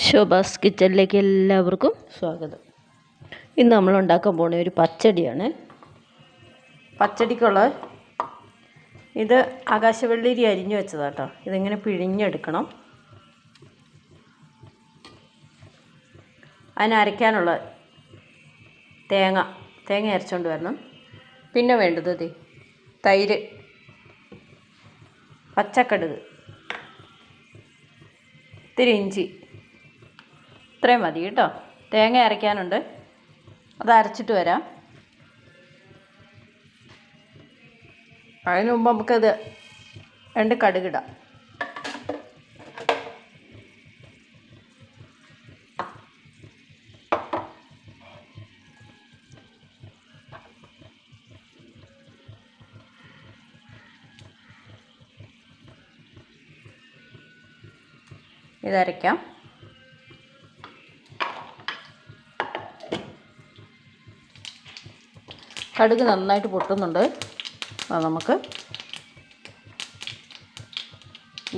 ശോഭാസ് കിച്ചണിലേക്ക് എല്ലാവർക്കും സ്വാഗതം. ഇന്ന് നമ്മൾ ഉണ്ടാക്കാൻ പോകുന്ന ഒരു പച്ചടിയാണ്. പച്ചടിക്കുള്ള ഇത് ആകാശവെള്ളരി അരിഞ്ഞു വെച്ചതാട്ടോ. ഇതിങ്ങനെ പിഴിഞ്ഞെടുക്കണം. അതിനരയ്ക്കാനുള്ള തേങ്ങ അരച്ചുകൊണ്ട് വരണം. പിന്നെ വേണ്ടത് തൈര്, പച്ചക്കടുക്, ഇത്തിരി ഇഞ്ചി, ഇത്രയും മതി കേട്ടോ. തേങ്ങ അരയ്ക്കാനുണ്ട്, അത് അരച്ചിട്ട് വരാം. അതിന് മുമ്പ് നമുക്കത് 2 കടുകിടാം. ഇതരയ്ക്കാം. കടുക് നന്നായിട്ട് പൊട്ടുന്നുണ്ട്.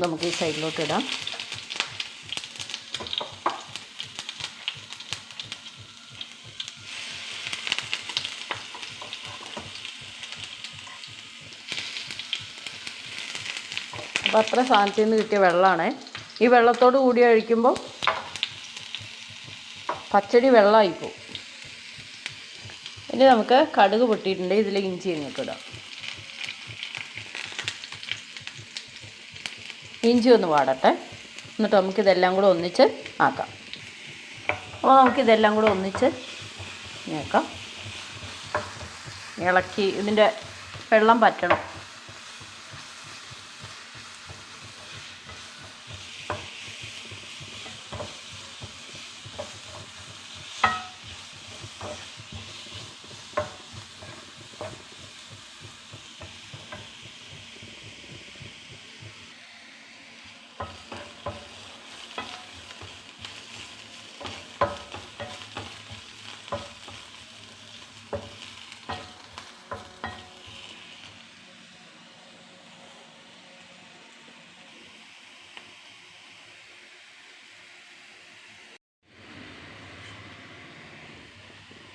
നമുക്ക് ഈ സൈഡിലോട്ട് ഇടാം. അപ്പോൾ അത്ര സാധനത്തിൽ നിന്ന് കിട്ടിയ വെള്ളമാണ്. ഈ വെള്ളത്തോട് കൂടി ഒഴിക്കുമ്പോൾ പച്ചടി വെള്ളമായിപ്പോവും. ഇനി നമുക്ക് കടുക് പൊട്ടിയിട്ടുണ്ട്. ഇതിൽ ഇഞ്ചി ഇങ്ങോട്ട് ഇടാം. ഇഞ്ചി ഒന്ന് വാടട്ടെ. എന്നിട്ട് നമുക്കിതെല്ലാം കൂടെ ഒന്നിച്ച് ആക്കാം. അപ്പോൾ നമുക്കിതെല്ലാം കൂടെ ഒന്നിച്ച് ആക്കാം. ഇളക്കി ഇതിൻ്റെ വെള്ളം പറ്റണം.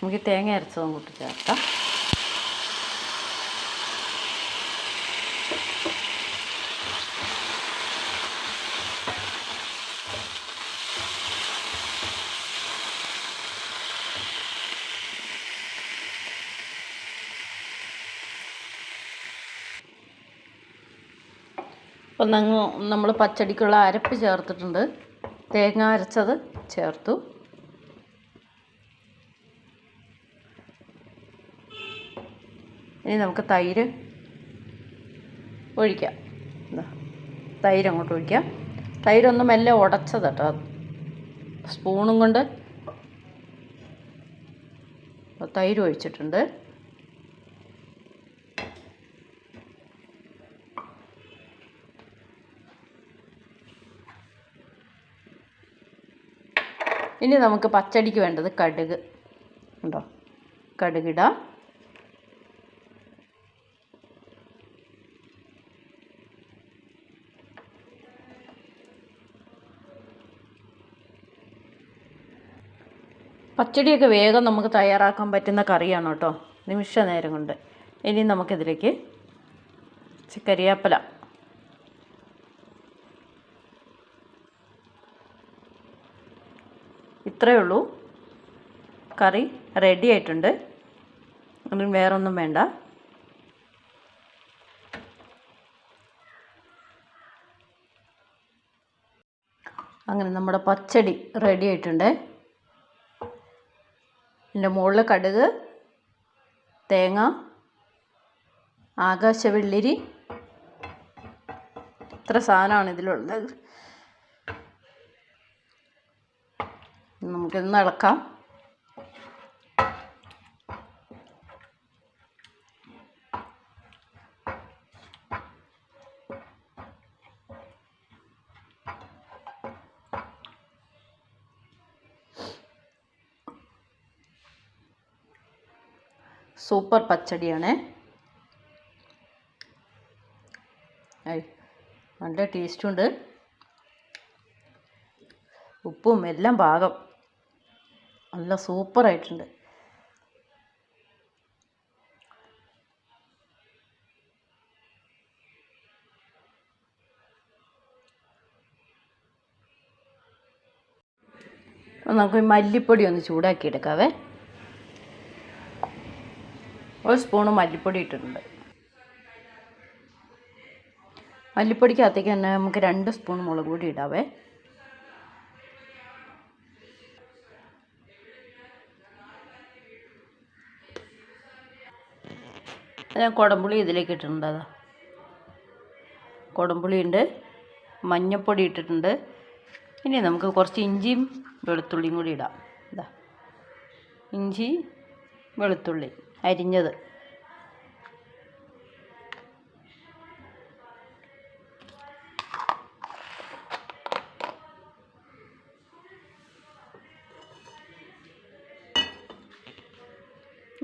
നമുക്ക് തേങ്ങ അരച്ചതും കൂട്ടി ചേർക്കാം. അപ്പം നമ്മൾ പച്ചടിക്കുള്ള അരപ്പ് ചേർത്തിട്ടുണ്ട്. തേങ്ങ അരച്ചത് ചേർത്തു. ഇനി നമുക്ക് തൈര് ഒഴിക്കാം. തൈര് അങ്ങോട്ട് ഒഴിക്കാം. തൈരൊന്ന് മെല്ലെ ഉടച്ചത് കേട്ടോ, സ്പൂണും കൊണ്ട് തൈര് ഒഴിച്ചിട്ടുണ്ട്. ഇനി നമുക്ക് പച്ചടിക്ക് വേണ്ടത് കടുക് ഉണ്ടോ, കടുകിടാം. പച്ചടിയൊക്കെ വേഗം നമുക്ക് തയ്യാറാക്കാൻ പറ്റുന്ന കറിയാണ് കേട്ടോ, നിമിഷ നേരം കൊണ്ട്. ഇനി നമുക്കിതിലേക്ക് കരിവേപ്പില, ഇത്രയേ ഉള്ളൂ. കറി റെഡി ആയിട്ടുണ്ട്. അതിന് വേറൊന്നും വേണ്ട. അങ്ങനെ നമ്മുടെ പച്ചടി റെഡി ആയിട്ടുണ്ട്. ഇതിൻ്റെ മുകളിൽ കടുക്, തേങ്ങ, ആകാശവെള്ളരി, ഇത്ര സാധനമാണ് ഇതിലുള്ളത്. നമുക്കിന്ന് ഇളക്കാം. സൂപ്പർ പച്ചടിയാണ്. നല്ല ടേസ്റ്റുണ്ട്. ഉപ്പും എല്ലാം പാകം. നല്ല സൂപ്പറായിട്ടുണ്ട്. നമുക്ക് മല്ലിപ്പൊടി ഒന്ന് ചൂടാക്കി എടുക്കാവേ. 1 സ്പൂണ് മല്ലിപ്പൊടി ഇട്ടിട്ടുണ്ട്. മല്ലിപ്പൊടിക്കകത്തേക്ക് തന്നെ നമുക്ക് 2 സ്പൂൺ മുളക് പൊടി ഇടാവേ. ഞാൻ കുടംപുളി ഇതിലേക്ക് ഇട്ടിട്ടുണ്ട്. അതാ കുടംപുളി ഉണ്ട്, മഞ്ഞൾപ്പൊടി ഇട്ടിട്ടുണ്ട്. ഇനി നമുക്ക് കുറച്ച് ഇഞ്ചിയും വെളുത്തുള്ളിയും കൂടി ഇടാം. ഇതാ ഇഞ്ചി വെളുത്തുള്ളി അരിഞ്ഞത്.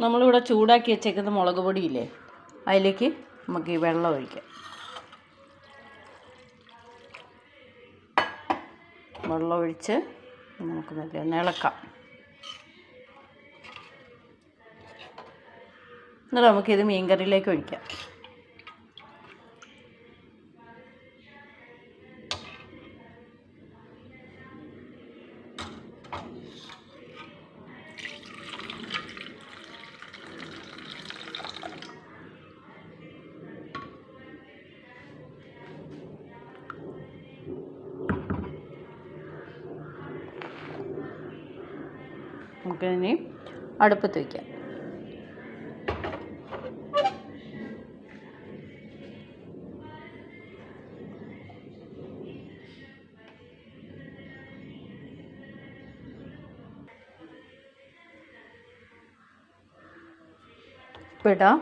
നമ്മളിവിടെ ചൂടാക്കി വെച്ചേക്കുന്ന മുളക് പൊടിയില്ലേ, അതിലേക്ക് നമുക്ക് ഈ വെള്ളം ഒഴിക്കാം. വെള്ളം ഒഴിച്ച് നമുക്ക് നല്ല ഇളക്കാം. എന്നിട്ട് നമുക്കിത് മീൻകറിയിലേക്ക് ഒഴിക്കാം. നമുക്കിനി അടുപ്പത്ത് വയ്ക്കാം. ഉപ്പിടാം.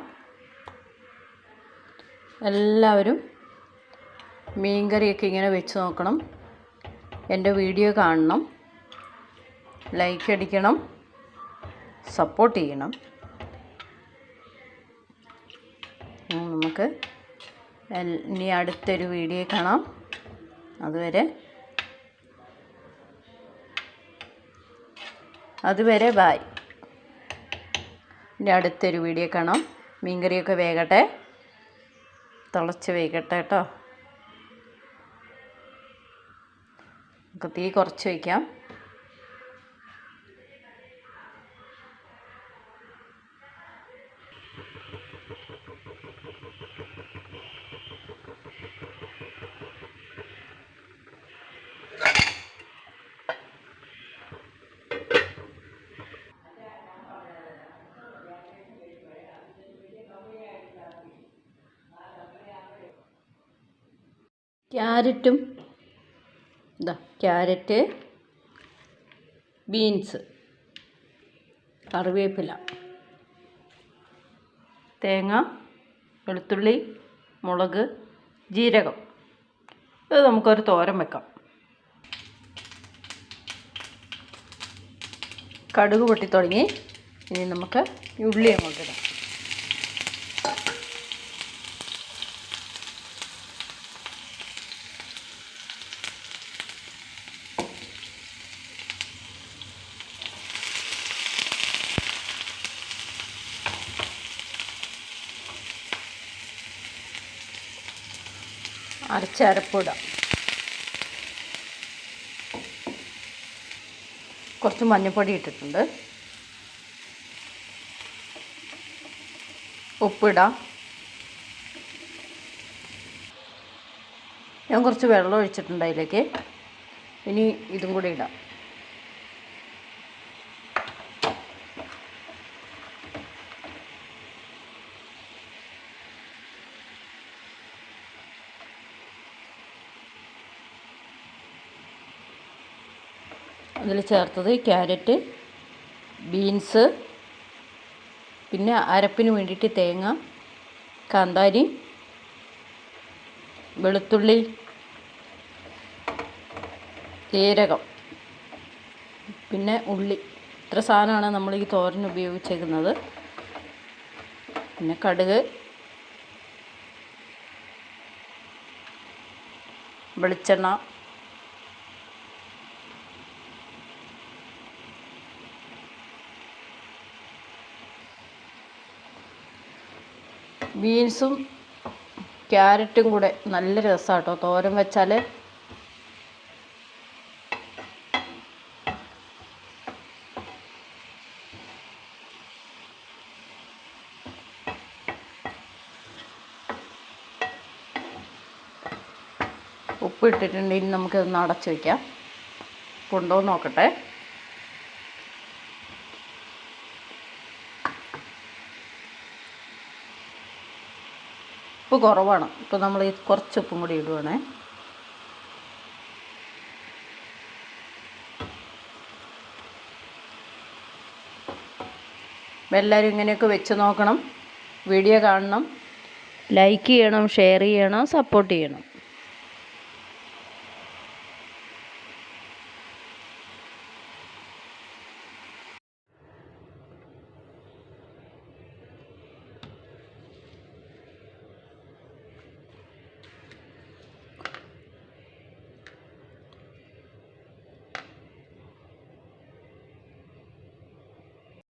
എല്ലാവരും മീൻകറിയൊക്കെ ഇങ്ങനെ വെച്ച് നോക്കണം. എൻ്റെ വീഡിയോ കാണണം, ലൈക്ക് അടിക്കണം, സപ്പോർട്ട് ചെയ്യണം. നമുക്ക് ഇനി അടുത്തൊരു വീഡിയോ കാണാം. അതുവരെ ബായ്. ഇനി അടുത്തൊരു വീഡിയോ കാണാം. മീൻകറിയൊക്കെ വേകട്ടെ, തിളച്ച് വേകട്ടെ കേട്ടോ. നമുക്ക് തീ കുറച്ച് വയ്ക്കാം. ക്യാരറ്റ്, ബീൻസ്, കറിവേപ്പില, തേങ്ങ, വെളുത്തുള്ളി, മുളക്, ജീരകം. ഇത് നമുക്കൊരു തോരൻ വെക്കാം. കടുക് പൊട്ടി തുടങ്ങി. ഇനി നമുക്ക് ഉള്ളി അങ്ങോട്ടിടാം. അരപ്പിടാം. കുറച്ച് മഞ്ഞൾപ്പൊടി ഇട്ടിട്ടുണ്ട്. ഉപ്പിടാം. ഞാൻ കുറച്ച് വെള്ളം ഒഴിച്ചിട്ടുണ്ട് അതിലേക്ക്. ഇനി ഇതും കൂടി ഇടാം. അതിൽ ചേർത്തത് ക്യാരറ്റ്, ബീൻസ്, പിന്നെ അരപ്പിന് വേണ്ടിയിട്ട് തേങ്ങ, കാന്താരി, വെളുത്തുള്ളി, ജീരകം, പിന്നെ ഉള്ളി. ഇത്ര സാധനമാണ് നമ്മൾ ഈ തോരൻ ഉപയോഗിച്ചേക്കുന്നത്. പിന്നെ കടുക്, വെളിച്ചെണ്ണ, ബീൻസും ക്യാരറ്റും കൂടെ നല്ല രസമാണ് കേട്ടോ തോരൻ വെച്ചാൽ. ഉപ്പ് ഇട്ടിട്ടുണ്ടെങ്കിൽ നമുക്കിതൊന്ന് അടച്ച് വയ്ക്കാം. ഉണ്ടോ എന്ന് നോക്കട്ടെ. ഉപ്പ് കുറവാണ്. ഇപ്പോൾ നമ്മൾ കുറച്ച് ഉപ്പും കൂടി ഇടുവാണേ. എല്ലാവരും ഇങ്ങനെയൊക്കെ വെച്ച് നോക്കണം. വീഡിയോ കാണണം, ലൈക്ക് ചെയ്യണം, ഷെയർ ചെയ്യണം, സപ്പോർട്ട് ചെയ്യണം.